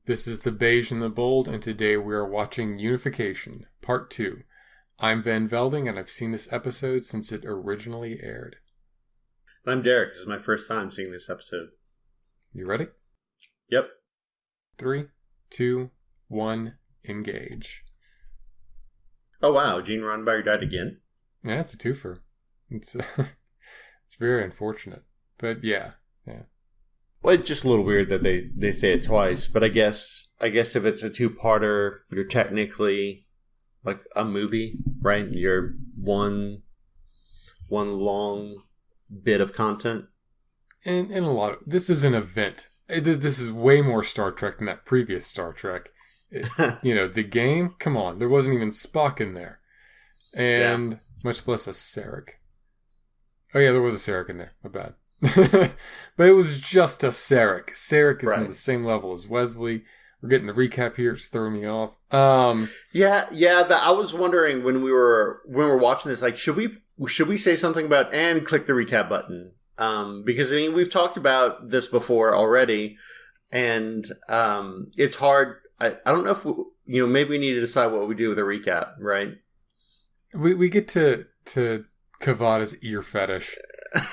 This is the Beige and the Bold, and today we are watching Unification, Part 2. I'm Van Velding, and I've seen this episode since it originally aired. I'm Derek. This is my first time seeing this episode. You ready? Yep. 3, 2, 1, engage. Oh wow, Gene Roddenberry died again? Yeah, it's a twofer. It's very unfortunate. But yeah. Well, it's just a little weird that they say it twice, but I guess if it's a two-parter, you're technically like a movie, right? You're one long bit of content. And a lot of this is an event. This is way more Star Trek than that previous Star Trek. The game, come on, there wasn't even Spock in there. And much less a Sarek. Oh yeah, there was a Sarek in there. My bad. But it was just a Sarek. Sarek is on the same level as Wesley. We're getting the recap here. It's throwing me off. I was wondering when we were watching this, like, should we say something about and click the recap button? Because I mean, we've talked about this before already, and it's hard. I don't know if maybe we need to decide what we do with a recap, right? We get to Kavada's ear fetish,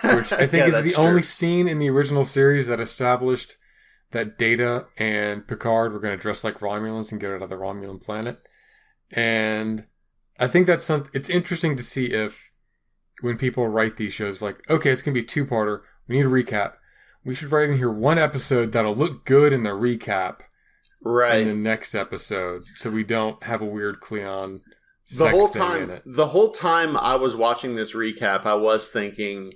which I think is the only scene in the original series that established that Data and Picard were going to dress like Romulans and get out of the Romulan planet. And I think that's it's interesting to see if when people write these shows, like, okay, it's going to be a two-parter, we need a recap. We should write in here one episode that'll look good in the recap in the next episode, so we don't have a weird Cleon the whole time I was watching this recap, I was thinking,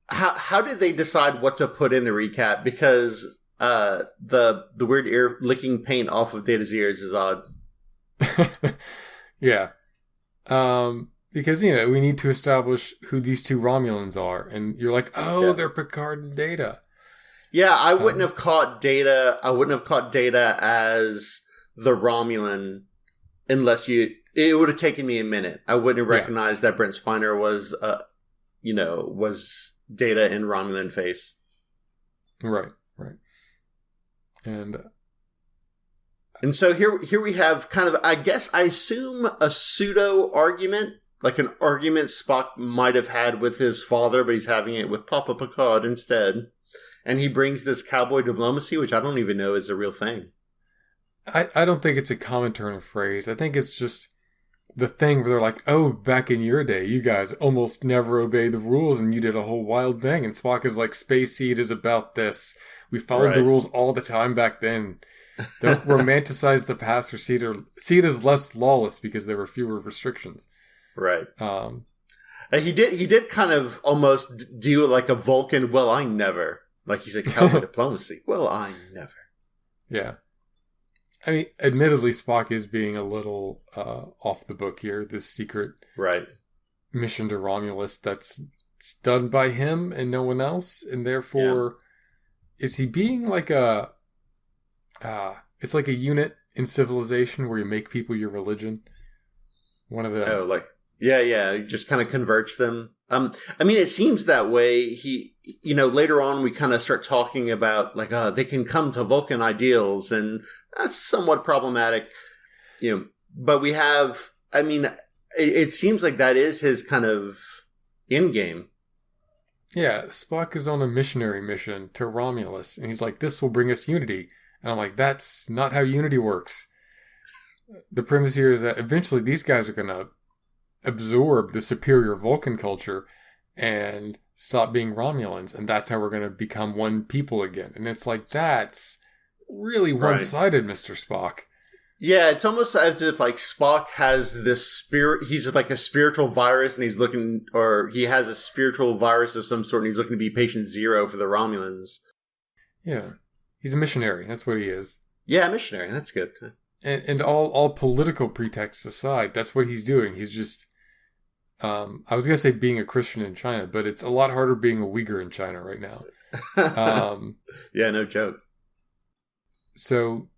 how did they decide what to put in the recap? Because the weird ear licking paint off of Data's ears is odd. Yeah. Because, we need to establish who these two Romulans are. And you're like, they're Picard and Data. Yeah, I wouldn't have caught Data. I wouldn't have caught Data as the Romulan unless it would have taken me a minute. I wouldn't have recognized that Brent Spiner was, was Data in Romulan face. Right. And so here we have kind of, I assume a pseudo argument, like an argument Spock might have had with his father, but he's having it with Papa Picard instead. And he brings this cowboy diplomacy, which I don't even know is a real thing. I don't think it's a common turn of phrase. I think it's just the thing where they're like, oh, back in your day, you guys almost never obeyed the rules and you did a whole wild thing. And Spock is like, Space Seed is about this. We followed the rules all the time back then. Don't romanticize the past or see it as less lawless because there were fewer restrictions. Right. He did kind of almost do like a Vulcan, well, I never. Like he said, cowboy diplomacy. Well, I never. Yeah. I mean, admittedly, Spock is being a little off the book here. This secret mission to Romulus that's done by him and no one else. And therefore, is he being like it's like a unit in Civilization where you make people your religion? One of the... Oh, like... Yeah, he just kind of converts them. I mean, it seems that way. He, later on we kind of start talking about, like, they can come to Vulcan ideals, and that's somewhat problematic, but we have, I mean, it seems like that is his kind of end game. Yeah, Spock is on a missionary mission to Romulus, and he's like, this will bring us unity. And I'm like, that's not how unity works. The premise here is that eventually these guys are going to absorb the superior Vulcan culture and stop being Romulans, and that's how we're going to become one people again. And it's like, that's really one-sided, Mr. Spock. Yeah, it's almost as if like Spock has this spirit, he's like a spiritual virus, and he has a spiritual virus of some sort, and he's looking to be patient zero for the Romulans. Yeah, he's a missionary, that's what he is. Yeah, missionary, that's good. And all political pretexts aside, that's what he's doing. He's just, I was going to say being a Christian in China, but it's a lot harder being a Uyghur in China right now. Yeah, no joke. So,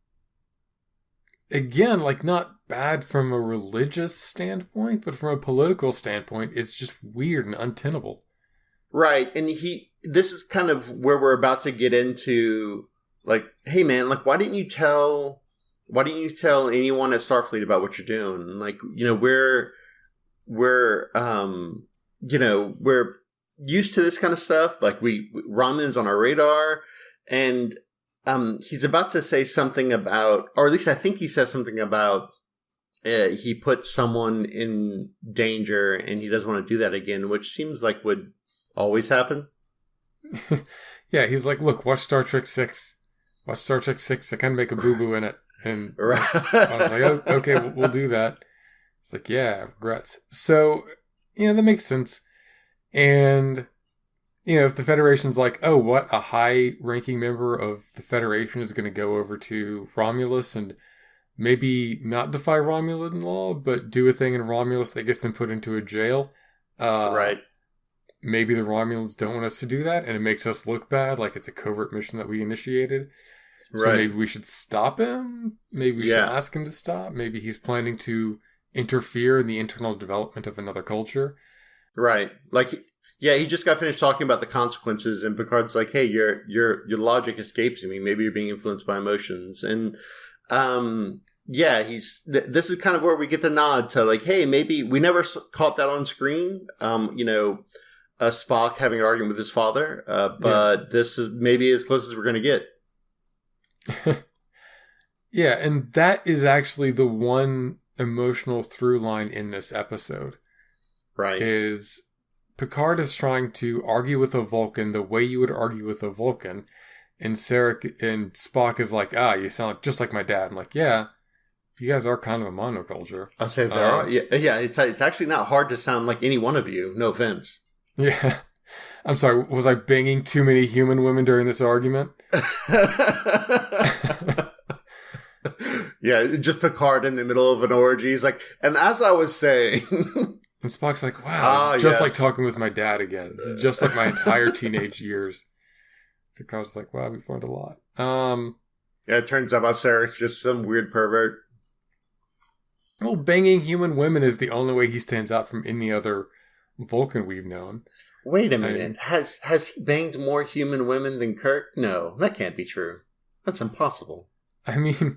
again, like, not bad from a religious standpoint, but from a political standpoint, it's just weird and untenable. Right, and this is kind of where we're about to get into like, hey man, like, why didn't you tell anyone at Starfleet about what you're doing? Like, we're we're used to this kind of stuff. Like, Romulans on our radar, and he's about to say something about, or at least I think he says something about, he put someone in danger and he doesn't want to do that again, which seems like would always happen. Yeah, he's like, look, watch Star Trek 6. Watch Star Trek 6. I kind of make a boo-boo in it. And right. I was like, oh, okay, we'll do that. It's like, yeah, regrets. So, that makes sense. And, if the Federation's like, oh, what? A high-ranking member of the Federation is going to go over to Romulus and maybe not defy Romulan law, but do a thing in Romulus that gets them put into a jail. Right. Maybe the Romulans don't want us to do that, and it makes us look bad, like it's a covert mission that we initiated. Right. So maybe we should stop him? Maybe we should ask him to stop? Maybe he's planning to interfere in the internal development of another culture? Right. Like, he just got finished talking about the consequences, and Picard's like, hey, your logic escapes me. Maybe you're being influenced by emotions. And, this is kind of where we get the nod to, like, hey, maybe we never caught that on screen. Spock having an argument with his father, but this is maybe as close as we're going to get. Yeah, and that is actually the one emotional through line in this episode. Right. Is Picard is trying to argue with a Vulcan the way you would argue with a Vulcan, and Spock is like, you sound just like my dad. I'm like, yeah, you guys are kind of a monoculture. I'll say there are. Yeah, it's actually not hard to sound like any one of you. No offense. Yeah. I'm sorry, was I banging too many human women during this argument? Yeah, just Picard in the middle of an orgy. He's like, and as I was saying... And Spock's like, wow, it's just like talking with my dad again. This is just like my entire teenage years. Picard's like, wow, we've learned a lot. Yeah, it turns out Sarek's just some weird pervert. Well, banging human women is the only way he stands out from any other Vulcan we've known. Wait a minute. Has he banged more human women than Kirk? No, that can't be true. That's impossible. I mean,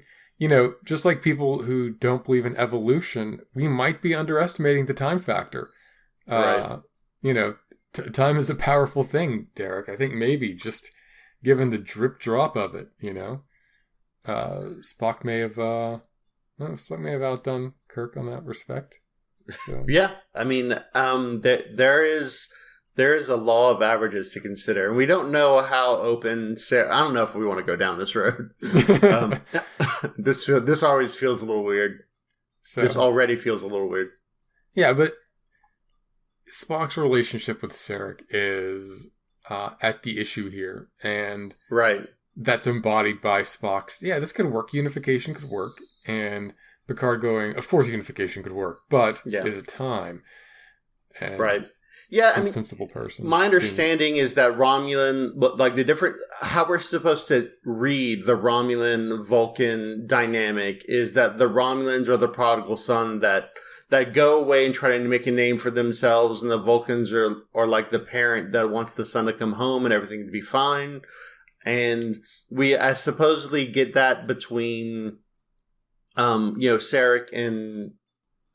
just like people who don't believe in evolution, we might be underestimating the time factor. Right. Time is a powerful thing, Derek. I think maybe just given the drip drop of it, Spock may have outdone Kirk on that respect. So. Yeah, I mean, there is a law of averages to consider, and we don't know how open. I don't know if we want to go down this road. This always feels a little weird. This already feels a little weird. Yeah, but Spock's relationship with Sarek is at the issue here, and right, that's embodied by Spock's. Yeah, this could work. Unification could work, and Picard going, of course, unification could work, but is it time? And right. Yeah, sensible person. My understanding is that Romulan, like how we're supposed to read the Romulan-Vulcan dynamic is that the Romulans are the prodigal son that go away and try to make a name for themselves, and the Vulcans are like the parent that wants the son to come home and everything to be fine. And we supposedly get that between, Sarek and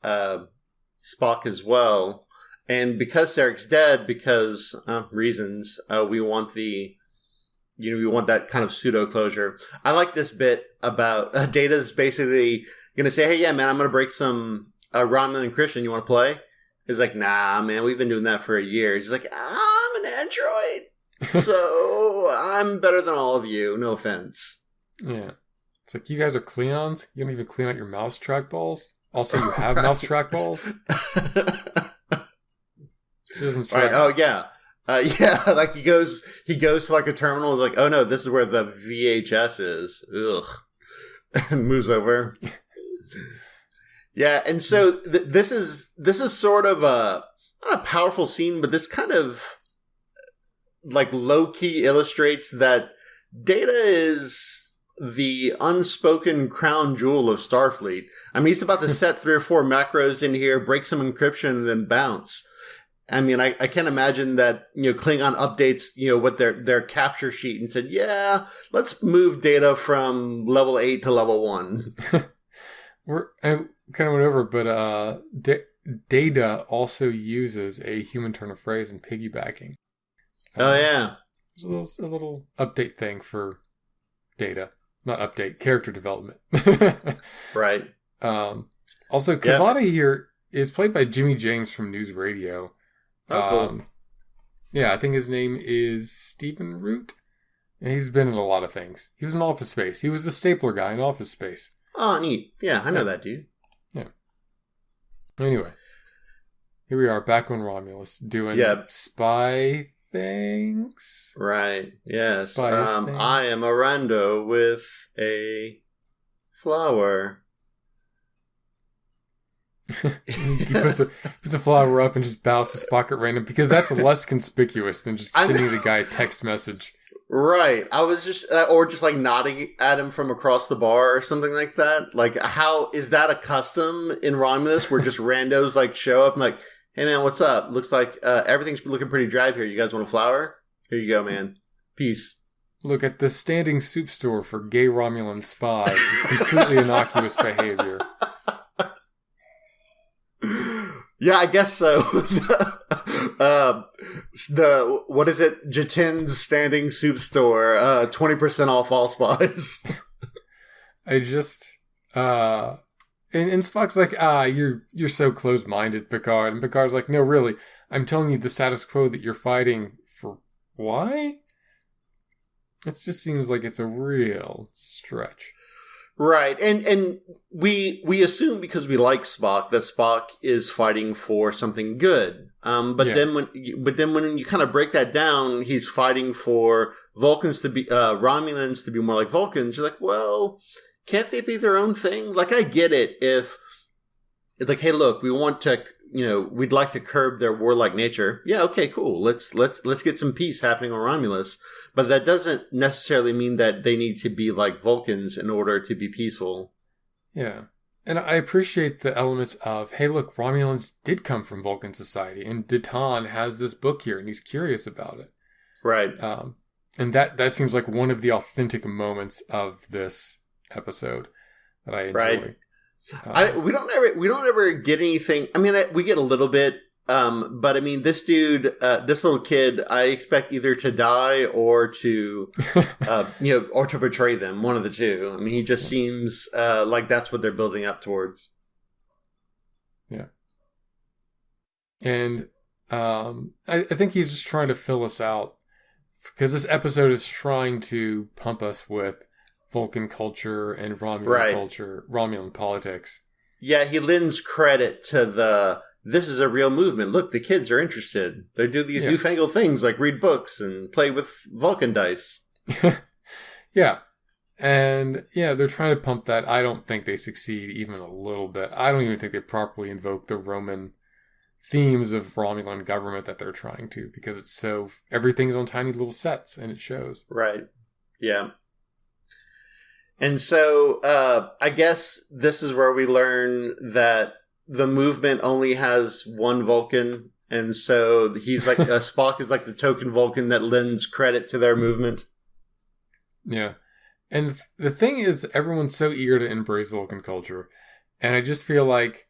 Spock as well. And because Sarek's dead, because reasons, we want that kind of pseudo closure. I like this bit about Data's basically going to say, "Hey, yeah, man, I'm going to break some Romulan and Christian. You want to play?" He's like, "Nah, man, we've been doing that for a year." He's like, "I'm an android, so I'm better than all of you. No offense." Yeah, it's like, you guys are Cleons. You don't even clean out your mouse trackballs. Also, you have mouse trackballs. Right. Oh yeah. Like he goes to like a terminal. Is like, oh no, this is where the VHS is. Ugh. And moves over. Yeah, and so this is sort of not a powerful scene, but this kind of like low key illustrates that Data is the unspoken crown jewel of Starfleet. I mean, he's about to set 3 or 4 macros in here, break some encryption, and then bounce. I mean, I can't imagine that, Klingon updates, what their capture sheet and said, yeah, let's move data from level 8 to level 1. I kind of went over, but Data also uses a human turn of phrase in piggybacking. Oh, yeah. There's a little update thing for Data. Not update, character development. Right. Also, Kavada here is played by Jimmy James from News Radio. Cool. Yeah, I think his name is Stephen Root. And he's been in a lot of things. He was in Office Space. He was the stapler guy in Office Space. Oh, neat. Yeah, I know that dude. Yeah. Anyway, here we are back on Romulus doing spy things. Right. Yes. Spice things. I am a rando with a flower. He puts a flower up and just bows to Spock at random because that's less conspicuous than just sending the guy a text message. Right. I was just, or just like nodding at him from across the bar or something like that. Like, how is that a custom in Romulus where just randos like show up and like, hey man, what's up? Looks like everything's looking pretty dry here. You guys want a flower? Here you go, man. Peace. Look at the standing soup store for gay Romulan spies. It's completely innocuous behavior. Yeah, I guess so. What is it? Jatin's standing soup store, 20% off all spies. I just, and Spock's like, you're so closed-minded, Picard. And Picard's like, no, really, I'm telling you the status quo that you're fighting for. Why? It just seems like it's a real stretch. Right, and we assume because we like Spock that Spock is fighting for something good. Then when you kind of break that down, he's fighting for Vulcans to be Romulans to be more like Vulcans. You're like, well, can't they be their own thing? Like, I get it if it's like, hey, look, we want to, we'd like to curb their warlike nature. Yeah, okay, cool. Let's get some peace happening on Romulus. But that doesn't necessarily mean that they need to be like Vulcans in order to be peaceful. Yeah. And I appreciate the elements of, hey, look, Romulans did come from Vulcan society, and Datan has this book here, and he's curious about it. Right. And that seems like one of the authentic moments of this episode that I enjoy. Right. We don't ever get anything. I mean, we get a little bit, but I mean, this dude, this little kid, I expect either to die or to, or to betray them. One of the two. I mean, he just seems like that's what they're building up towards. Yeah. And I think he's just trying to fill us out because this episode is trying to pump us with Vulcan culture and Romulan culture, Romulan politics. Yeah, he lends credit to this is a real movement. Look, the kids are interested. They do these newfangled things like read books and play with Vulcan dice. Yeah. And yeah, they're trying to pump that. I don't think they succeed even a little bit. I don't even think they properly invoke the Roman themes of Romulan government that they're trying to because it's everything's on tiny little sets and it shows. Right. Yeah. And so, I guess this is where we learn that the movement only has one Vulcan, and so he's like Spock is like the token Vulcan that lends credit to their movement. Yeah, and the thing is, everyone's so eager to embrace Vulcan culture, and I just feel like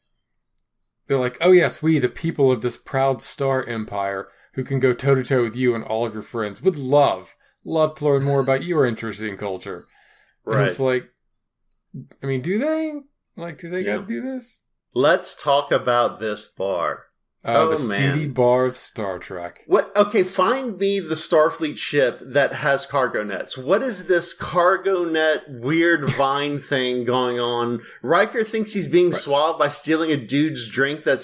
they're like, oh yes, we, the people of this proud star empire, who can go toe to toe with you and all of your friends, would love to learn more about your interesting culture. Right. And it's like, I mean, do they? Like, do they got to do this? Let's talk about this bar. The seedy bar of Star Trek. What? Okay, find me the Starfleet ship that has cargo nets. What is this cargo net weird vine thing going on? Riker thinks he's being swabbed by stealing a dude's drink that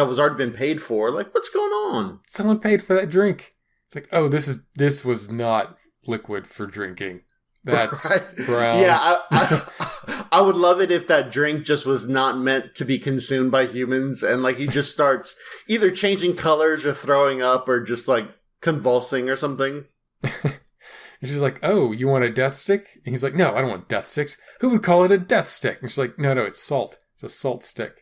was already been paid for. Like, what's going on? Someone paid for that drink. It's like, oh, this was not liquid for drinking. That's brown. Yeah, I would love it if that drink just was not meant to be consumed by humans, and like he just starts either changing colors or throwing up or just like convulsing or something. And she's like, "Oh, you want a death stick?" And he's like, "No, I don't want death sticks. Who would call it a death stick?" And she's like, "No, it's salt. It's a salt stick."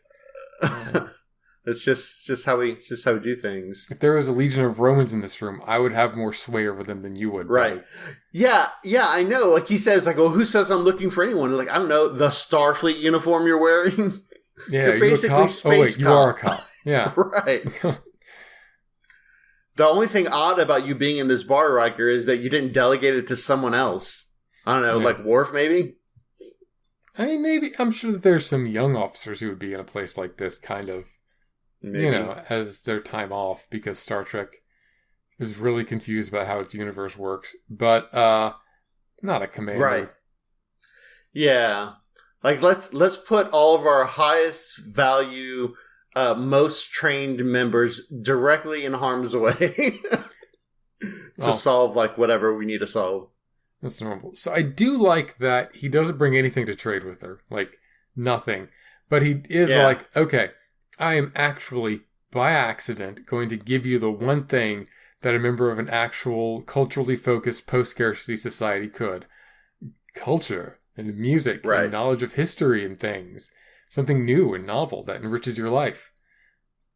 It's just how we do things. If there was a legion of Romans in this room, I would have more sway over them than you would. Right. Buddy. Yeah, I know. Like he says, like, well, who says I'm looking for anyone? Like, I don't know, the Starfleet uniform you're wearing. Yeah, you're basically a space cop? Oh, wait, cop. you are a cop. Yeah. Right. The only thing odd about you being in this bar, Riker, is that you didn't delegate it to someone else. I don't know, like Worf, maybe? I mean, maybe. I'm sure that there's some young officers who would be in a place like this kind of, maybe. As their time off, because Star Trek is really confused about how its universe works. But, not a commander. Right. Yeah. Like, let's put all of our highest value, most trained members directly in harm's way to solve, like, whatever we need to solve. That's normal. So I do like that he doesn't bring anything to trade with her. Like, nothing. But he is like, okay, I am actually, by accident, going to give you the one thing that a member of an actual culturally focused post-scarcity society could. Culture and music and knowledge of history and things. Something new and novel that enriches your life.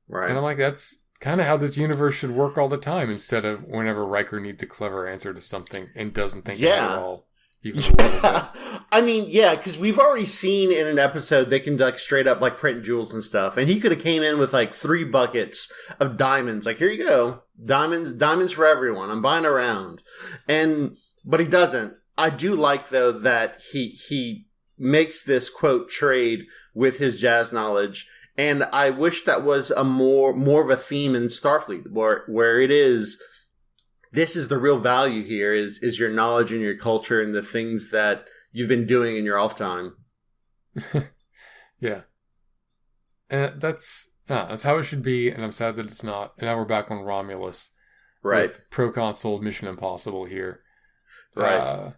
Right. And I'm like, that's kind of how this universe should work all the time, instead of whenever Riker needs a clever answer to something and doesn't think about it all. Even a little bit. I mean, because we've already seen in an episode they can like straight up like print jewels and stuff, and he could have came in with like 3 buckets of diamonds. Like, here you go, diamonds for everyone. I'm buying around, but he doesn't. I do like though that he makes this quote trade with his jazz knowledge. And I wish that was a more of a theme in Starfleet, where it is, this is the real value here, is your knowledge and your culture and the things that you've been doing in your off time. Yeah. And that's how it should be, and I'm sad that it's not. And now we're back on Romulus. Right. With Proconsul Mission Impossible here. Right.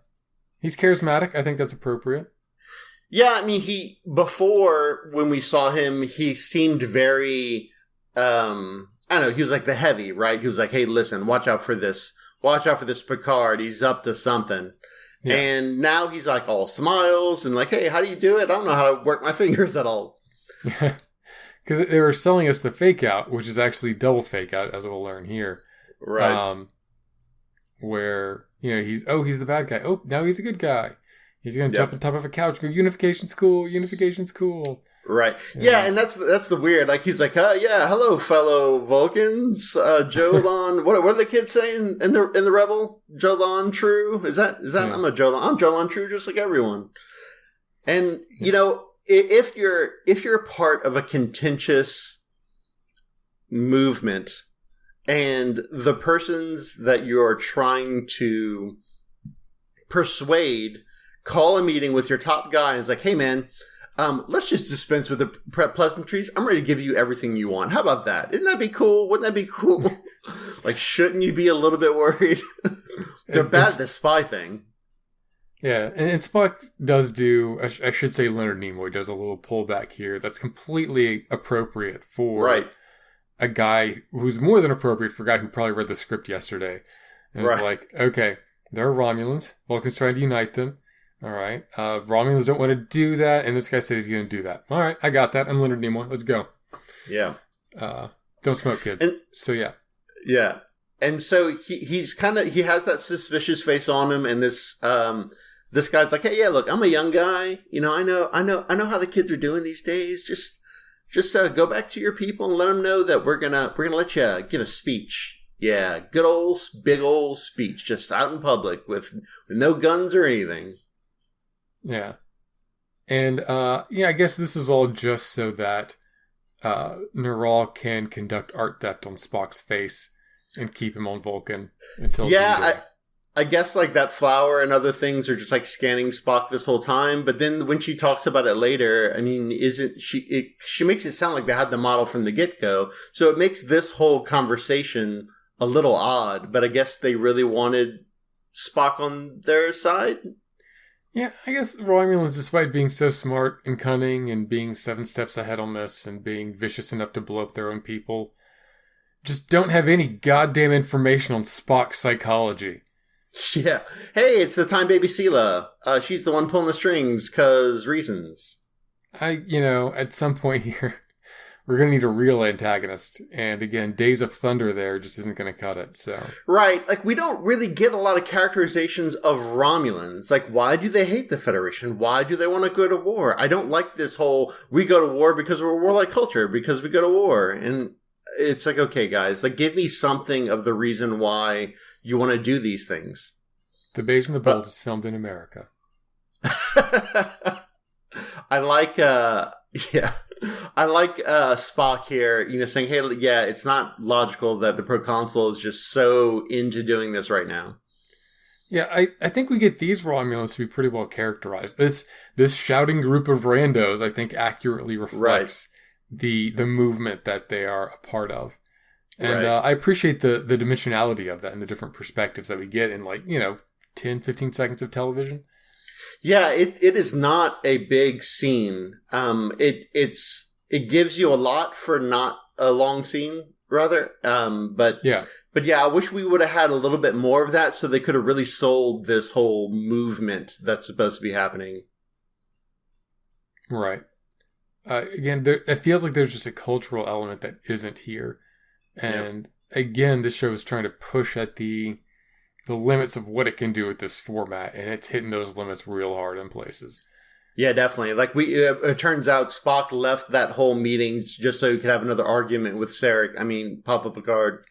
He's charismatic. I think that's appropriate. Yeah, I mean, before, when we saw him, he seemed very, I don't know, he was like the heavy, right? He was like, hey, listen, watch out for this Picard, he's up to something. Yeah. And now he's like all smiles and like, hey, how do you do it? I don't know how to work my fingers at all. Yeah, because they were selling us the fake out, which is actually double fake out, as we'll learn here. Right. Where, he's the bad guy. Oh, now he's a good guy. He's going to jump on top of a couch, go, Unification's cool. Right. Yeah, and that's the weird. Like, he's like, hello, fellow Vulcans. Jolan, what are the kids saying in the Rebel? Jolan True? Is that yeah. I'm Jolan True, just like everyone. And, if you're a part of a contentious movement and the persons that you're trying to persuade call a meeting with your top guy and it's like, hey man, let's just dispense with the pleasantries. I'm ready to give you everything you want. How about that? Isn't that be cool? Wouldn't that be cool? Like, shouldn't you be a little bit worried? They're bad at the spy thing. Yeah, and Spock does do, I should say Leonard Nimoy does a little pullback here that's completely appropriate for a guy who's more than appropriate for a guy who probably read the script yesterday. And was like, okay, there are Romulans. Vulcan's trying to unite them. All right. Romulans don't want to do that, and this guy said he's going to do that. All right, I got that. I'm Leonard Nimoy. Let's go. Yeah. Don't smoke, kids. So, yeah. Yeah. And so he has that suspicious face on him, and this guy's like, hey, yeah, look, I'm a young guy. I know how the kids are doing these days. Just go back to your people and let them know that we're gonna let you give a speech. Yeah, good old big old speech, just out in public with no guns or anything. Yeah. And, I guess this is all just so that Neral can conduct art theft on Spock's face and keep him on Vulcan until I guess like that flower and other things are just like scanning Spock this whole time. But then when she talks about it later, I mean, she makes it sound like they had the model from the get-go. So it makes this whole conversation a little odd, but I guess they really wanted Spock on their side. Yeah, I guess Romulans, despite being so smart and cunning and being 7 steps ahead on this and being vicious enough to blow up their own people, just don't have any goddamn information on Spock's psychology. Yeah. Hey, it's the time baby Sela. She's the one pulling the strings, 'cause reasons. At some point here, we're going to need a real antagonist. And again, Days of Thunder there just isn't going to cut it. So right, like we don't really get a lot of characterizations of Romulans. Like, why do they hate the Federation? Why do they want to go to war? I don't like this whole we go to war because we're a warlike culture because we go to war. And it's like, okay, guys, like give me something of the reason why you want to do these things. The Beige and the Bold is filmed in America. I like, I like Spock here, saying, hey, yeah, it's not logical that the proconsul is just so into doing this right now. Yeah, I think we get these Romulans to be pretty well characterized. This shouting group of randos, I think, accurately reflects the movement that they are a part of. And I appreciate the dimensionality of that and the different perspectives that we get in 10, 15 seconds of television. Yeah, it is not a big scene. It gives you a lot for not a long scene, rather. But yeah, I wish we would have had a little bit more of that so they could have really sold this whole movement that's supposed to be happening. Right. Again, it feels like there's just a cultural element that isn't here. And again, this show is trying to push at the limits of what it can do with this format, and it's hitting those limits real hard in places. Yeah, definitely. Like it turns out Spock left that whole meeting just so he could have another argument with Sarek. I mean, Papa Picard.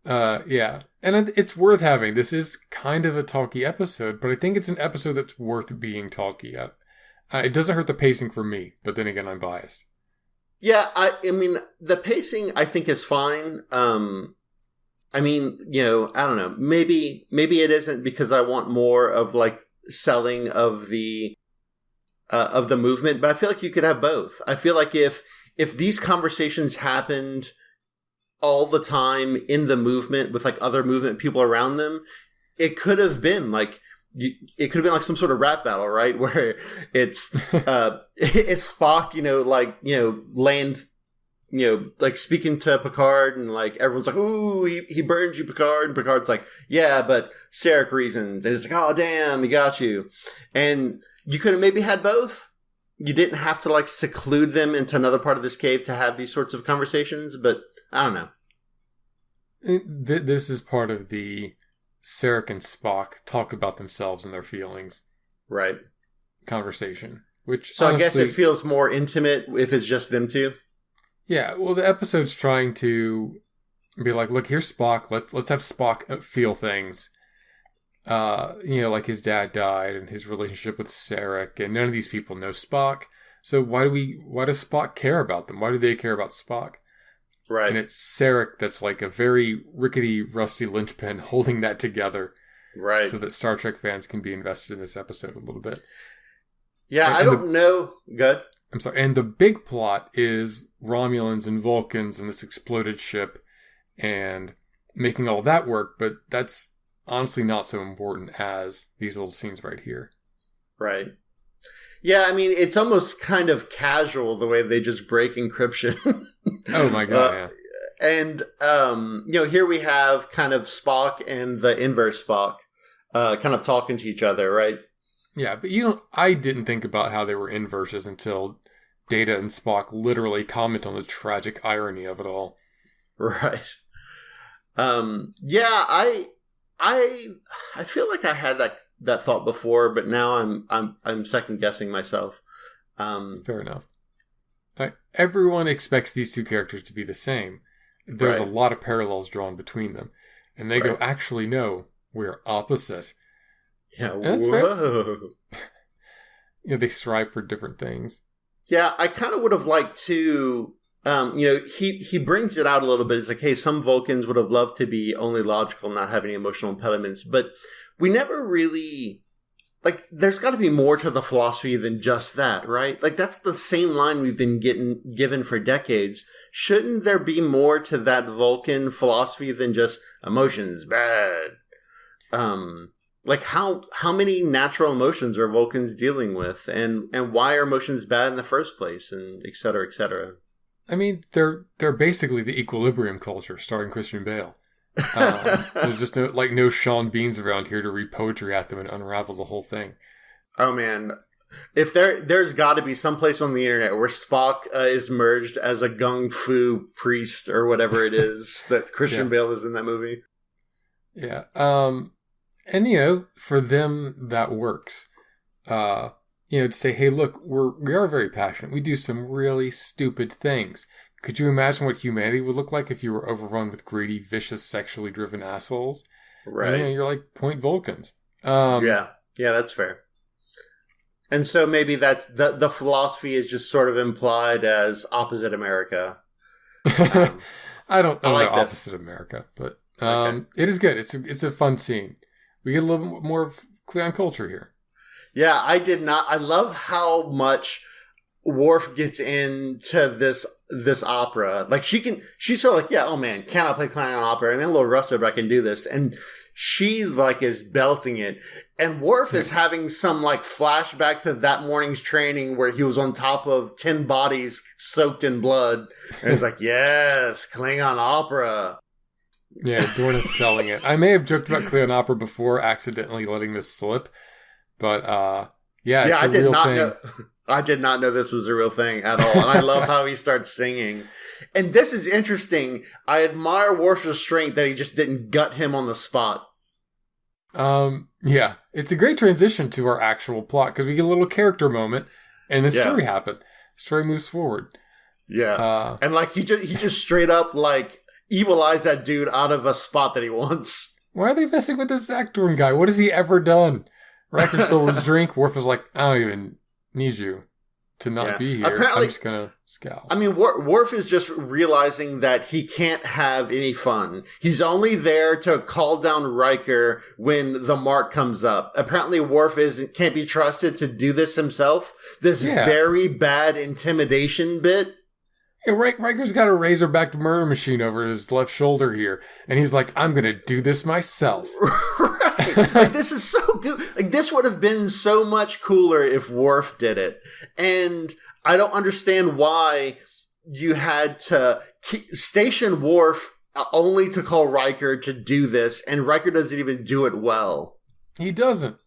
Yeah, and it's worth having. This is kind of a talky episode, but I think it's an episode that's worth being talky at. It doesn't hurt the pacing for me, but then again, I'm biased. Yeah, I mean, the pacing I think is fine. I mean, I don't know. Maybe it isn't because I want more of selling of the movement, but I feel like you could have both. I feel like if these conversations happened all the time in the movement with other movement people around them, it could have been it could have been some sort of rap battle, right? Where it's it's Spock, land. Speaking to Picard and everyone's like, ooh, he burned you, Picard. And Picard's like, yeah, but Sarek reasons. And it's like, oh, damn, he got you. And you could have maybe had both. You didn't have to seclude them into another part of this cave to have these sorts of conversations, but I don't know. This is part of the Sarek and Spock talk about themselves and their feelings. Right. Conversation. Which so honestly, I guess it feels more intimate if it's just them two. Yeah, well, the episode's trying to be like, look, here's Spock. Let's have Spock feel things. His dad died and his relationship with Sarek, and none of these people know Spock. So why does Spock care about them? Why do they care about Spock? Right. And it's Sarek that's a very rickety, rusty linchpin holding that together. Right. So that Star Trek fans can be invested in this episode a little bit. Yeah, I don't know. Good. I'm sorry. And the big plot is Romulans and Vulcans and this exploded ship and making all that work, but that's honestly not so important as these little scenes right here. Right. Yeah, I mean, it's almost kind of casual the way they just break encryption. Oh my god, yeah. And, here we have kind of Spock and the inverse Spock kind of talking to each other, right? Yeah, but I didn't think about how they were inverses until Data and Spock literally comment on the tragic irony of it all. Right. Yeah, I feel like I had that thought before, but now I'm second guessing myself. Fair enough. Everyone expects these two characters to be the same. There's a lot of parallels drawn between them. And they go, actually, no, we're opposite. Yeah, and that's whoa. Fair. They strive for different things. Yeah, I kind of would have liked to, he brings it out a little bit. It's like, hey, some Vulcans would have loved to be only logical, not have any emotional impediments. But we never really, there's got to be more to the philosophy than just that, right? That's the same line we've been given for decades. Shouldn't there be more to that Vulcan philosophy than just emotions bad? How many natural emotions are Vulcans dealing with, and why are emotions bad in the first place, and et cetera, et cetera. I mean, they're basically the equilibrium culture, starring Christian Bale. There's just no Sean Beans around here to read poetry at them and unravel the whole thing. Oh man, If there's got to be some place on the internet where Spock is merged as a gung fu priest or whatever it is that Christian Bale is in that movie. Yeah. And for them that works. To say, hey, look, we are very passionate. We do some really stupid things. Could you imagine what humanity would look like if you were overrun with greedy, vicious, sexually driven assholes? Right. And, you're like point Vulcans. Yeah, that's fair. And so maybe that's the philosophy is just sort of implied as opposite America. I don't know like opposite America, but it is good. It's a fun scene. We get a little bit more of Klingon culture here. Yeah, I did not. I love how much Worf gets into this opera. Like she's sort of like, yeah, oh man, cannot play Klingon opera. I'm a little rusted, but I can do this. And she like is belting it. And Worf is having some like flashback to that morning's training where he was on top of 10 bodies soaked in blood. And he's like, yes, Klingon opera. Yeah, Dorn is selling it. I may have joked about Klingon opera before, accidentally letting this slip. But it's a real thing. I did not know this was a real thing at all. And I love how he starts singing. And this is interesting. I admire Worf's strength that he just didn't gut him on the spot. Yeah. It's a great transition to our actual plot because we get a little character moment and the story happened. The story moves forward. Yeah. And like he just straight up like evil eyes that dude out of a spot that he wants. Why are they messing with this Actorn guy? What has he ever done? Riker stole his drink. Worf was like, I don't even need you to not be here. Apparently, I'm just going to scowl. I mean, Worf is just realizing that he can't have any fun. He's only there to call down Riker when the mark comes up. Apparently, Worf can't be trusted to do this himself. This very bad intimidation bit. Yeah, Riker's got a razorback murder machine over his left shoulder here. And he's like, I'm going to do this myself. Right. Like, this is so good. Like, this would have been so much cooler if Worf did it. And I don't understand why you had to station Worf only to call Riker to do this. And Riker doesn't even do it well. He doesn't.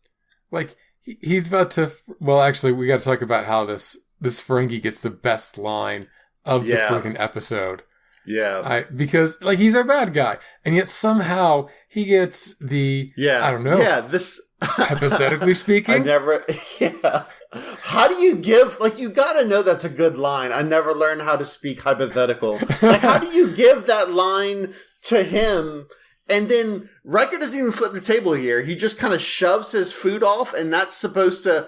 Like, he's about to... Well, actually, we got to talk about how this Ferengi gets the best line of the freaking episode. Yeah. Because, like, he's our bad guy. And yet somehow he gets the... I don't know. Yeah, this... Hypothetically speaking? How do you give... Like, you gotta know that's a good line. I never learned how to speak hypothetical. Like, how do you give that line to him? And then Riker doesn't even flip the table here. He just kind of shoves his food off, and that's supposed to...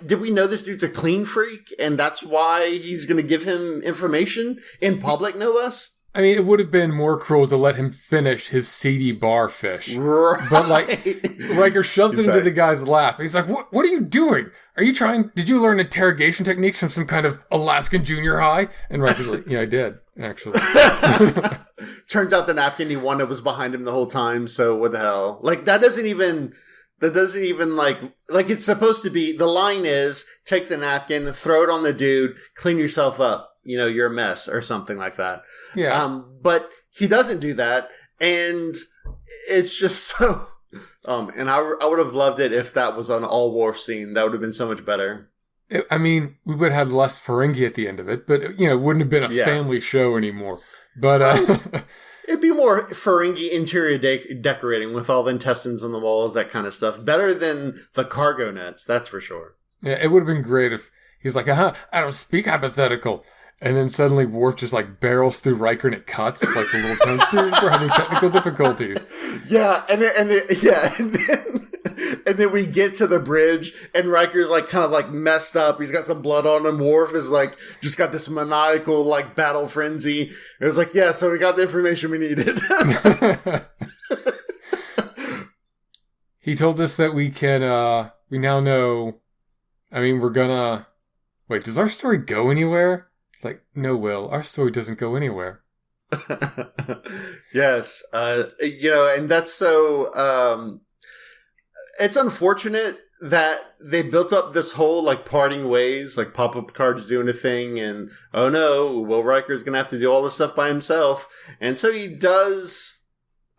did we know this dude's a clean freak? And that's why he's going to give him information in public, no less? I mean, it would have been more cruel to let him finish his seedy barfish. Right. But, like, Riker shoves it into the guy's lap. He's like, what are you doing? Did you learn interrogation techniques from some kind of Alaskan junior high? And Riker's like, yeah, I did, actually. Turns out the napkin he wanted was behind him the whole time, so what the hell? Like, that doesn't even like it's supposed to be. The line is, take the napkin, throw it on the dude, clean yourself up. You're a mess or something like that. Yeah. But he doesn't do that. And it's just so, and I would have loved it if that was an all Worf scene. That would have been so much better. We would have had less Ferengi at the end of it, but it wouldn't have been a family show anymore. But, it'd be more Ferengi interior decorating with all the intestines on the walls, that kind of stuff. Better than the cargo nets, that's for sure. Yeah, it would have been great if he's like, I don't speak hypothetical. And then suddenly Worf just like barrels through Riker and it cuts like the little tone. We're having technical difficulties. Yeah, and then we get to the bridge and Riker's like kind of like messed up. He's got some blood on him. Worf is like just got this maniacal like battle frenzy. And it's like, yeah, so we got the information we needed. He told us that we can we now know, we're gonna wait, does our story go anywhere? It's like, no, Will, our story doesn't go anywhere. Yes. And that's so, it's unfortunate that they built up this whole, like, parting ways, like Papa Picard's doing a thing, and, oh no, Will Riker's gonna have to do all this stuff by himself. And so he does,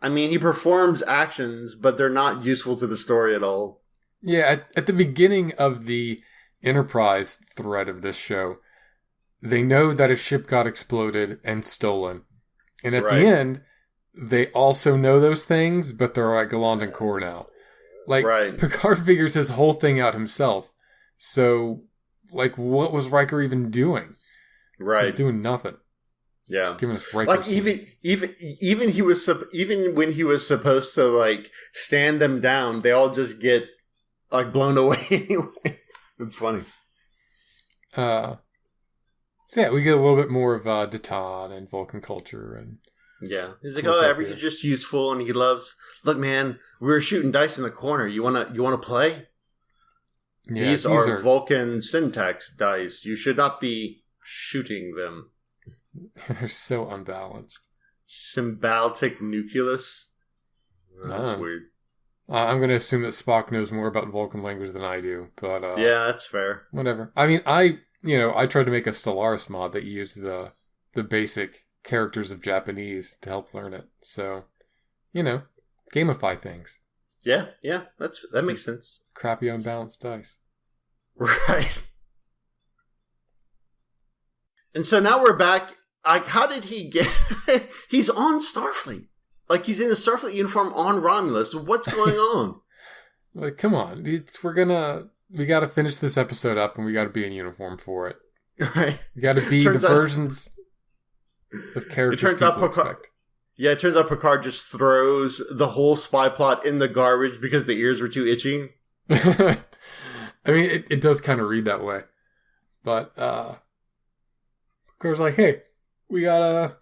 he performs actions, but they're not useful to the story at all. Yeah, at the beginning of the enterprise thread of this show. They know that a ship got exploded and stolen. And at the end, they also know those things, but they're at Glamton Core now. Like, Picard figures his whole thing out himself. So, like, what was Riker even doing? Right. He's doing nothing. Yeah. Just giving us Riker like, even when he was supposed to, like, stand them down, they all just get, like, blown away anyway. It's funny. So yeah, we get a little bit more of Datan and Vulcan culture, and he's like, he's just useful, and he loves. Look, man, we were shooting dice in the corner. You wanna play? Yeah, these are Vulcan syntax dice. You should not be shooting them. They're so unbalanced. Symbiotic nucleus. That's weird. I'm going to assume that Spock knows more about Vulcan language than I do, but yeah, that's fair. Whatever. I mean, I tried to make a Stellaris mod that used the basic characters of Japanese to help learn it. So, gamify things. Yeah, that makes sense. Crappy unbalanced dice. Right. And so now we're back. Like, how did he get... He's on Starfleet. Like, he's in a Starfleet uniform on Romulus. What's going on? Like, come on. We got to finish this episode up, and we got to be in uniform for it. Right. You got to be the versions of characters people expect. Yeah, it turns out Picard just throws the whole spy plot in the garbage because the ears were too itchy. I mean, it does kind of read that way. But Picard's like, hey, we gotta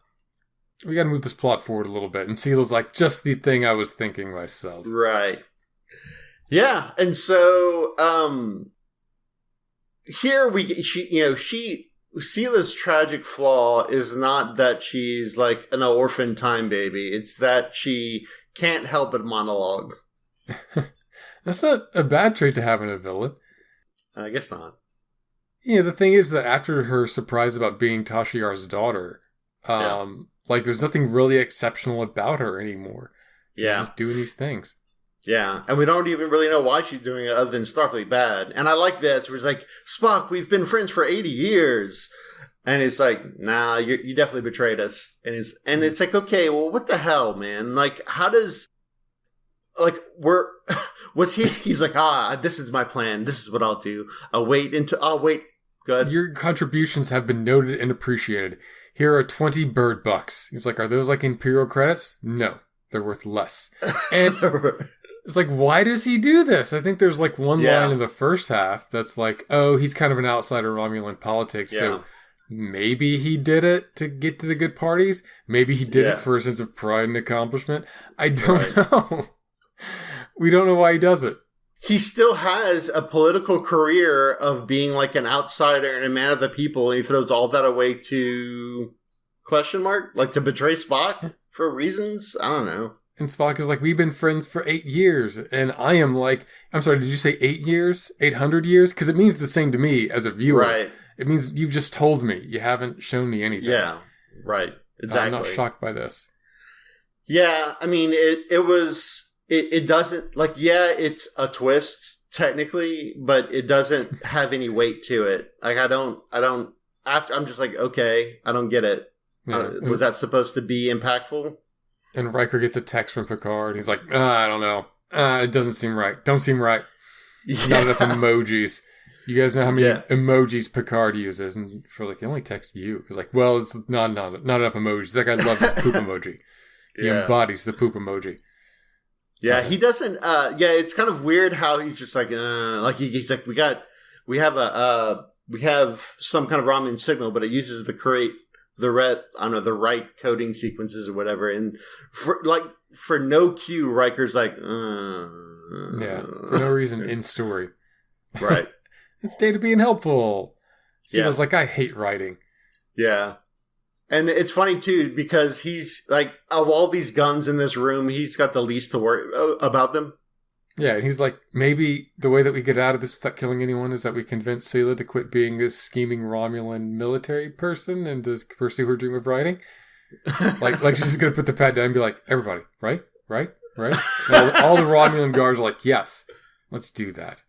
move this plot forward a little bit. And Seela's like, just the thing I was thinking myself. Right. Yeah, and so here Seela's tragic flaw is not that she's like an orphan time baby. It's that she can't help but monologue. That's not a bad trait to have in a villain. I guess not. Yeah, the thing is that after her surprise about being Tasha Yar's daughter, like there's nothing really exceptional about her anymore. She's just doing these things. Yeah, and we don't even really know why she's doing it other than Starfleet bad. And I like this, where it's like, Spock, we've been friends for 80 years. And it's like, nah, you definitely betrayed us. And it's like, okay, well, what the hell, man? Like, how does... Like, he's like, this is my plan. This is what I'll do. I'll wait. Good. Your contributions have been noted and appreciated. Here are 20 bird bucks. He's like, are those like Imperial credits? No, they're worth less. And it's like, why does he do this? I think there's like one line in the first half that's like, oh, he's kind of an outsider Romulan politics. So maybe he did it to get to the good parties. Maybe he did it for a sense of pride and accomplishment. I don't know. We don't know why he does it. He still has a political career of being like an outsider and a man of the people, and he throws all that away to question mark? Like to betray Spock for reasons? I don't know. And Spock is like, we've been friends for 8 years. And I am like, I'm sorry, did you say 8 years? 800 years? Because it means the same to me as a viewer. Right. It means you've just told me. You haven't shown me anything. Yeah, right. Exactly. I'm not shocked by this. Yeah, I mean, it doesn't, like, it's a twist, technically, but it doesn't have any weight to it. Like, I'm just like, okay, I don't get it. Yeah. Was that supposed to be impactful? And Riker gets a text from Picard. He's like, I don't know. It doesn't seem right. Don't seem right. Yeah. Not enough emojis. You guys know how many emojis Picard uses? And for like, he only texts you. He's like, well, it's not enough emojis. That guy loves his poop emoji. He embodies the poop emoji. Yeah, he doesn't. It's kind of weird how he's just like he's like, we have some kind of Romulan signal, but it uses the right coding sequences or whatever, and for no cue, Riker's like, for no reason in story, right? Instead of being helpful, Seela's like, I hate writing. Yeah. And it's funny, too, because he's, like, of all these guns in this room, he's got the least to worry about them. Yeah, and he's like, maybe the way that we get out of this without killing anyone is that we convince Seela to quit being a scheming Romulan military person and to pursue her dream of writing. like she's just going to put the pad down and be like, everybody, right? All the Romulan guards are like, yes, let's do that.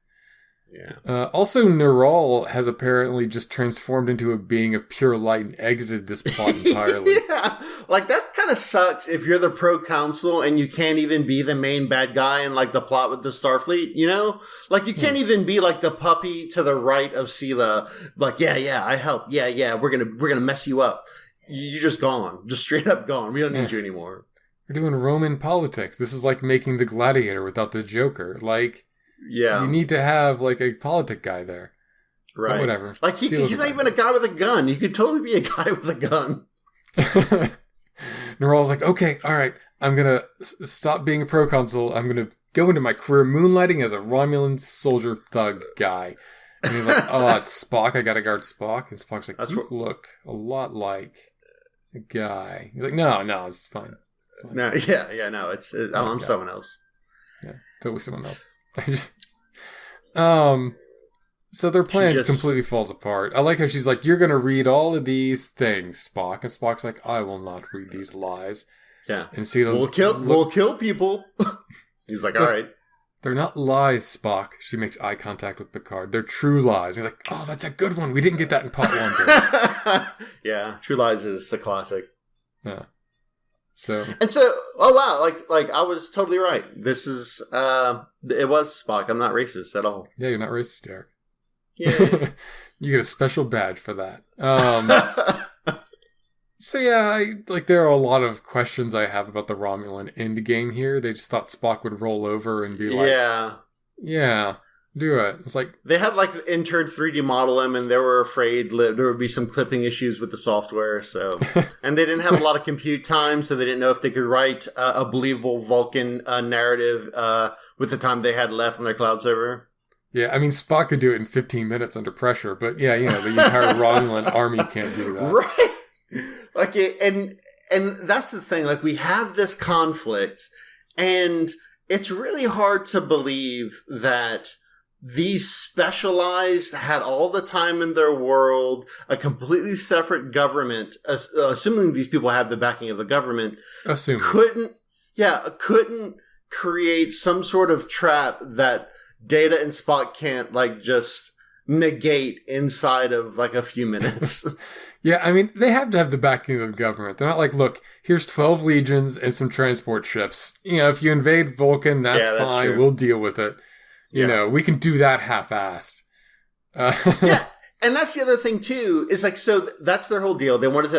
Yeah. Also, Neural has apparently just transformed into a being of pure light and exited this plot entirely. Yeah, like that kind of sucks if you're the pro-council and you can't even be the main bad guy in like the plot with the Starfleet, you know? Like you can't even be like the puppy to the right of Sela. Like, yeah, I help. Yeah, we're gonna mess you up. You're just gone. Just straight up gone. We don't need you anymore. We're doing Roman politics. This is like making the Gladiator without the Joker. Like, you need to have like a politic guy there. Right. But whatever. Like he's not even a guy with a gun. You could totally be a guy with a gun. Neral's like, okay, all right. I'm going to stop being a proconsul. I'm going to go into my career moonlighting as a Romulan soldier thug guy. And he's like, oh, it's Spock. I got to guard Spock. And Spock's like, you look a lot like a guy. He's like, no, it's fine. No, no, I'm someone else. Yeah, totally someone else. So their plan completely falls apart. I like how she's like, you're going to read all of these things, Spock. And Spock's like, I will not read these lies. Yeah. And see those. We'll kill people. He's like, all right. They're not lies, Spock. She makes eye contact with Picard. They're true lies. He's like, oh, that's a good one. We didn't get that in part one. Yeah. True Lies is a classic. Yeah. Oh wow, like I was totally right. This is it was Spock. I'm not racist at all. Yeah, you're not racist, Derek. Yeah. You get a special badge for that. So yeah, there are a lot of questions I have about the Romulan endgame here. They just thought Spock would roll over and be like, yeah, do it. It's like they had like intern 3D model him, and they were afraid there would be some clipping issues with the software. So, and they didn't have a lot of compute time, so they didn't know if they could write a believable Vulcan narrative with the time they had left on their cloud server. Yeah, I mean Spock could do it in 15 minutes under pressure, but yeah, the entire Romulan army can't do that. Right. Like and that's the thing. Like we have this conflict, and it's really hard to believe that these specialized had all the time in their world, a completely separate government, assuming these people have the backing of the government, couldn't create some sort of trap that Data and Spock can't like just negate inside of like a few minutes. Yeah, I mean, they have to have the backing of the government. They're not like, look, here's 12 legions and some transport ships. If you invade Vulcan, that's fine. True. We'll deal with it. You know, we can do that half-assed. Yeah, and that's the other thing too. Is like, so that's their whole deal. They wanted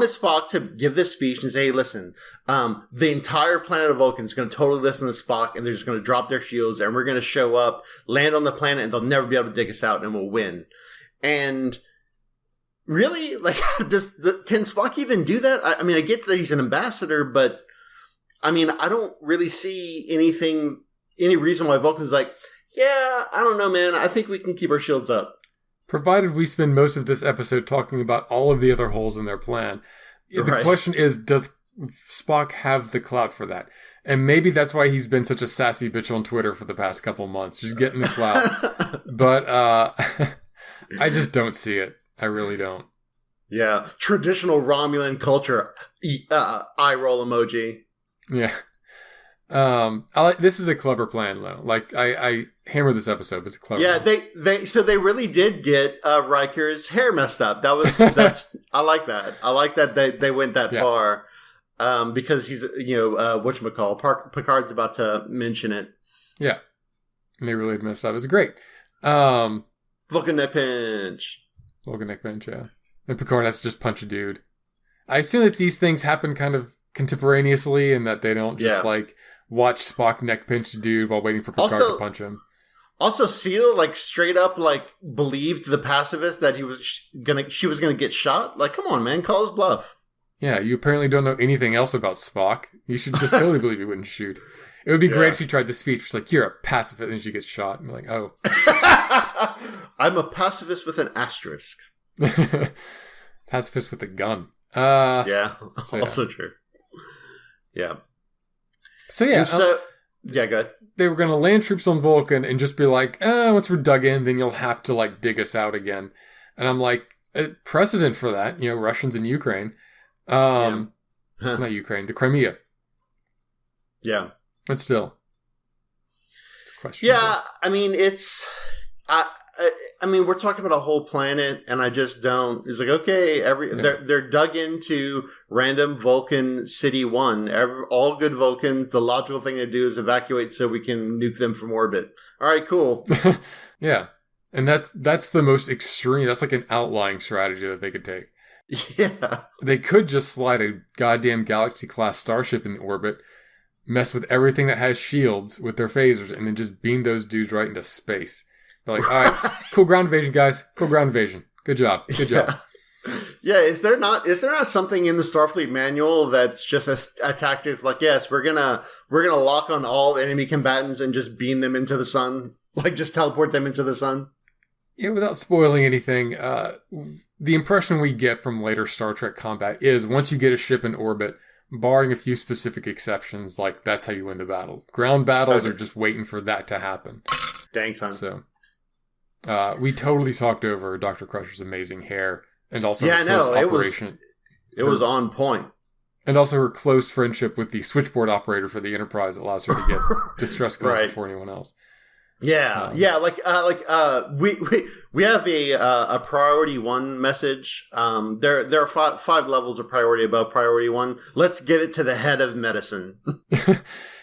Spock to give this speech and say, "Hey, listen, the entire planet of Vulcan is going to totally listen to Spock, and they're just going to drop their shields, and we're going to show up, land on the planet, and they'll never be able to dig us out, and we'll win." And really, like, can Spock even do that? I mean, I get that he's an ambassador, but I mean, I don't really see any reason why Vulcan's like, yeah, I don't know, man. I think we can keep our shields up. Provided we spend most of this episode talking about all of the other holes in their plan. The question is, does Spock have the clout for that? And maybe that's why he's been such a sassy bitch on Twitter for the past couple months, just getting the clout. But I just don't see it. I really don't. Yeah. Traditional Romulan culture. Eye roll emoji. Yeah. This is a clever plan, though. Like, I hammer this episode, but it's a clever plan. They really did get Riker's hair messed up. I like that. I like that they went that far. Because he's, whatchamacall, Picard's about to mention it. Yeah. And they really messed up. It's great. Vulcan neck pinch. Yeah. And Picard has to just punch a dude. I assume that these things happen kind of contemporaneously and that they don't just, watch Spock neck pinch a dude while waiting for Picard to punch him. Also, Sela, straight up, believed the pacifist that she was gonna get shot. Like, come on, man, call his bluff. Yeah, you apparently don't know anything else about Spock. You should just totally believe he wouldn't shoot. It would be great if she tried the speech. It's like, you're a pacifist, and she gets shot. And you're like, oh. I'm a pacifist with an asterisk. Pacifist with a gun. Also true. Yeah. So, yeah. Yeah, go ahead. They were going to land troops on Vulcan and just be like, once we're dug in, then you'll have to, dig us out again. And I'm like, precedent for that, Russians in Ukraine. Not Ukraine, the Crimea. Yeah. But still. It's questionable. Yeah, I mean, I mean, we're talking about a whole planet, and I just don't. It's like, okay, they're dug into random Vulcan City 1. All good Vulcans. The logical thing to do is evacuate so we can nuke them from orbit. All right, cool. Yeah, and that's the most extreme. That's like an outlying strategy that they could take. Yeah, they could just slide a goddamn Galaxy-class starship in orbit, mess with everything that has shields with their phasers, and then just beam those dudes right into space. They're like, all right, cool ground invasion, guys. Cool ground invasion. Good job. Good job. Yeah, is there not something in the Starfleet manual that's just a tactic like, yes, we're gonna lock on all enemy combatants and just beam them into the sun, like just teleport them into the sun? Yeah, without spoiling anything, the impression we get from later Star Trek combat is once you get a ship in orbit, barring a few specific exceptions, like that's how you win the battle. Ground battles are just waiting for that to happen. Dang, son. So, we totally talked over Dr. Crusher's amazing hair, and also her close operation. It was on point. And also her close friendship with the switchboard operator for the Enterprise that allows her to get distress calls before anyone else. Yeah, we have a priority 1 message. There are five levels of priority above priority 1. Let's get it to the head of medicine.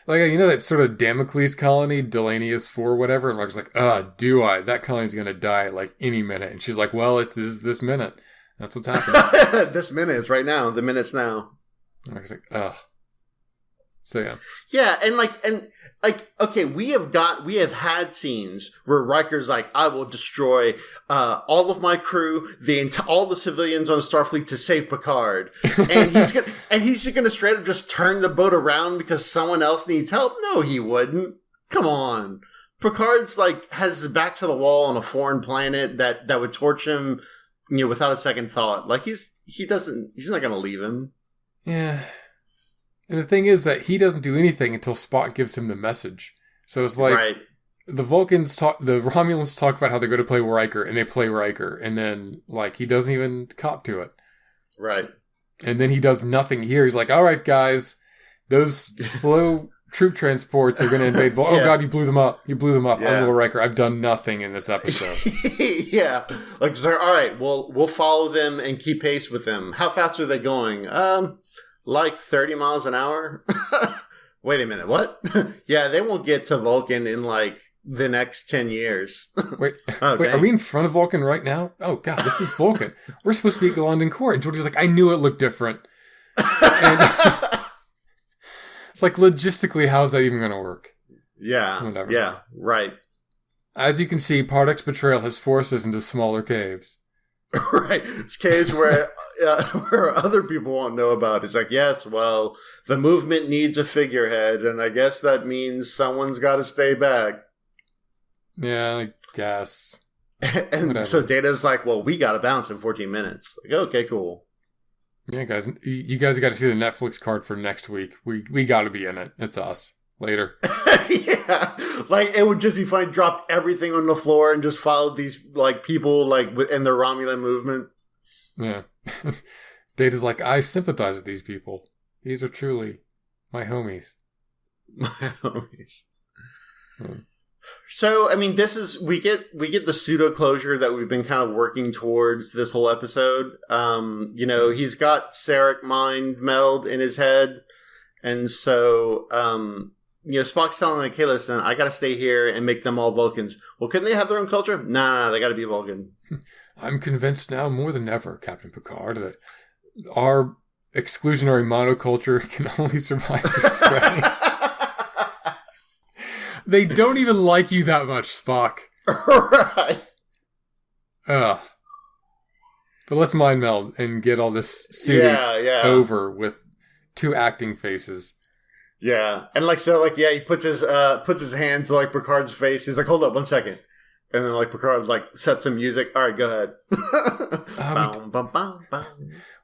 Like, you know that sort of Damocles colony, Delanius 4, whatever? And Riker's like, do I? That colony's going to die like any minute. And she's like, well, it's this minute. That's what's happening. This minute, it's right now. The minute's now. And Riker's like, ugh. So, yeah. Yeah, and okay, we have had scenes where Riker's like, I will destroy all of my crew, all the civilians on Starfleet to save Picard, and he's gonna straight up just turn the boat around because someone else needs help. No, he wouldn't. Come on, Picard's like has his back to the wall on a foreign planet that would torch him, without a second thought. Like he's not gonna leave him. Yeah. And the thing is that he doesn't do anything until Spock gives him the message. So it's like the Romulans talk about how they're going to play Riker, and they play Riker, and then like he doesn't even cop to it. Right. And then he does nothing here. He's like, all right, guys, those slow troop transports are going to invade Vulcan. Oh, God, you blew them up. Yeah. I'm Little Riker. I've done nothing in this episode. Yeah. Like, all right, we'll follow them and keep pace with them. How fast are they going? Like 30 miles an hour? Wait a minute, what? Yeah, they won't get to Vulcan in like the next 10 years. Wait, are we in front of Vulcan right now? Oh, God, this is Vulcan. We're supposed to be at London Court. And George's like, I knew it looked different. And it's like, logistically, how's that even going to work? Yeah, whatever. Yeah, right. As you can see, Pardek's betrayal has forced us into smaller caves. Right. It's caves where other people won't know about. It's like, yes, well, the movement needs a figurehead, and I guess that means someone's got to stay back. Yeah, I guess. And whatever. So Data's like, well, we got to bounce in 14 minutes. Like, okay, cool. Yeah, guys, you guys got to see the Netflix card for next week. We got to be in it. It's us. Later. Yeah. Like, it would just be funny, dropped everything on the floor and just followed these, like, people, like, in their Romulan movement. Yeah. Data's like, I sympathize with these people. These are truly my homies. My homies. So, I mean, we get the pseudo closure that we've been kind of working towards this whole episode. He's got Sarek mind meld in his head. And so, Spock's telling like, hey, listen, I got to stay here and make them all Vulcans. Well, couldn't they have their own culture? No, they got to be Vulcan. I'm convinced now more than ever, Captain Picard, that our exclusionary monoculture can only survive through spreading. They don't even like you that much, Spock. Right. But let's mind meld and get all this series over with 2 acting faces. Yeah. And he puts his hand to like Picard's face. He's like, hold up 1 second. And then like Picard like sets some music. All right, go ahead.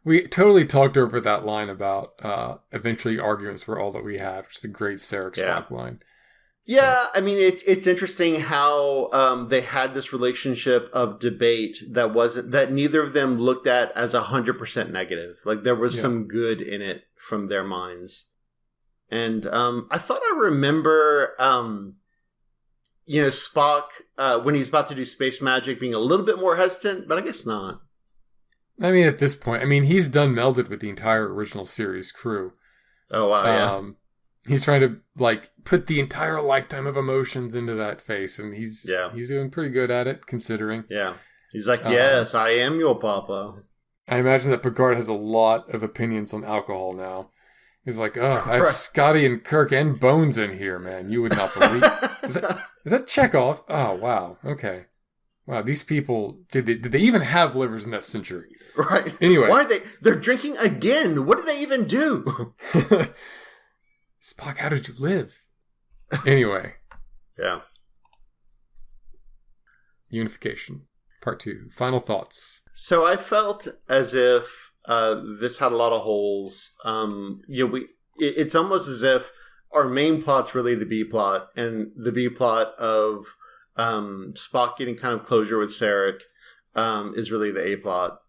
We totally talked over that line about eventually arguments were all that we have, which is a great Sarek Spock line. Yeah, I mean, it's interesting how they had this relationship of debate that neither of them looked at as 100% negative. Like there was some good in it from their minds. And I thought I remember Spock, when he's about to do space magic, being a little bit more hesitant, but I guess not. I mean, at this point, he's done melded with the entire original series crew. Oh, wow, yeah. He's trying to, put the entire lifetime of emotions into that face, and he's doing pretty good at it, considering. Yeah. He's like, yes, I am your papa. I imagine that Picard has a lot of opinions on alcohol now. He's like, I have Scotty and Kirk and Bones in here, man. You would not believe. Is that Chekhov? Oh, wow. Okay. Wow, these people, did they even have livers in that century? Right. Anyway. Why are they're drinking again? What did they even do? Spock, how did you live? Anyway. Yeah. Unification. Part 2. Final thoughts. So I felt as if this had a lot of holes. It's almost as if our main plot's really the B plot, and the B plot of Spock getting kind of closure with Sarek is really the A plot.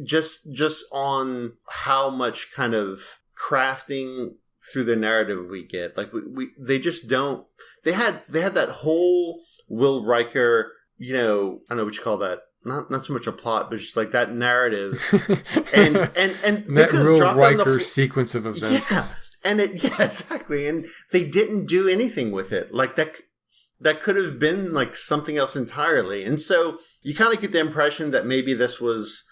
Just on how much kind of crafting through the narrative we get. They just don't. They had that whole Will Riker. I don't know what you call that. Not so much a plot, but just that narrative, and that real Riker sequence of events. Yeah, exactly. And they didn't do anything with it. That could have been something else entirely. And so you kind of get the impression that maybe this was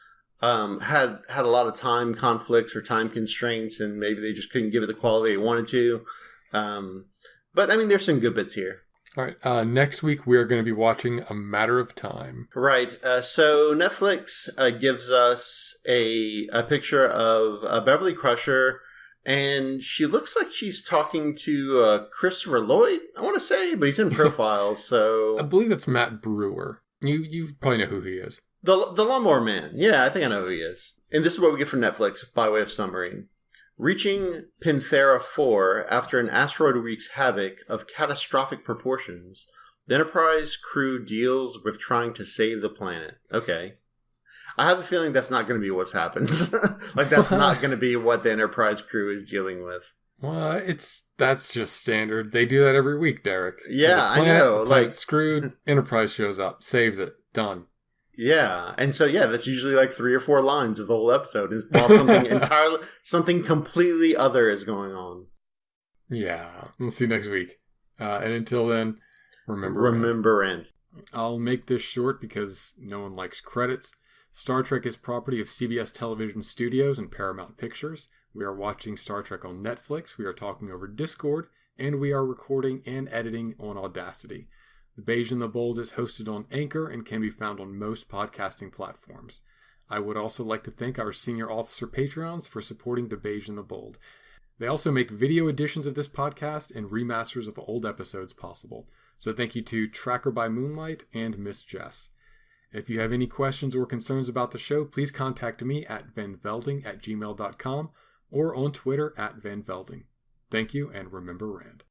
had a lot of time conflicts or time constraints, and maybe they just couldn't give it the quality they wanted to. But there's some good bits here. All right. Next week, we are going to be watching A Matter of Time. Right. So Netflix gives us a picture of Beverly Crusher, and she looks like she's talking to Christopher Lloyd, I want to say, but he's in profile. So I believe that's Matt Brewer. You probably know who he is. The Lawnmower Man. Yeah, I think I know who he is. And this is what we get from Netflix by way of summary. Reaching Panthera 4 after an asteroid wreaks havoc of catastrophic proportions, the Enterprise crew deals with trying to save the planet. Okay. I have a feeling that's not going to be what's happens. That's not going to be what the Enterprise crew is dealing with. Well, that's just standard. They do that every week, Derek. Yeah, I know. Planet's screwed, Enterprise shows up, saves it, done. Yeah, and so that's usually 3 or 4 lines of the whole episode is while something completely other is going on. Yeah, we'll see you next week. And until then, remember Rand. I'll make this short because no one likes credits. Star Trek is property of CBS Television Studios and Paramount Pictures. We are watching Star Trek on Netflix. We are talking over Discord, and we are recording and editing on Audacity. The Beige and The Bold is hosted on Anchor and can be found on most podcasting platforms. I would also like to thank our senior officer Patreons for supporting The Beige and The Bold. They also make video editions of this podcast and remasters of old episodes possible. So thank you to Tracker by Moonlight and Miss Jess. If you have any questions or concerns about the show, please contact me at vanvelding@gmail.com or on Twitter @vanvelding. Thank you, and remember Rand.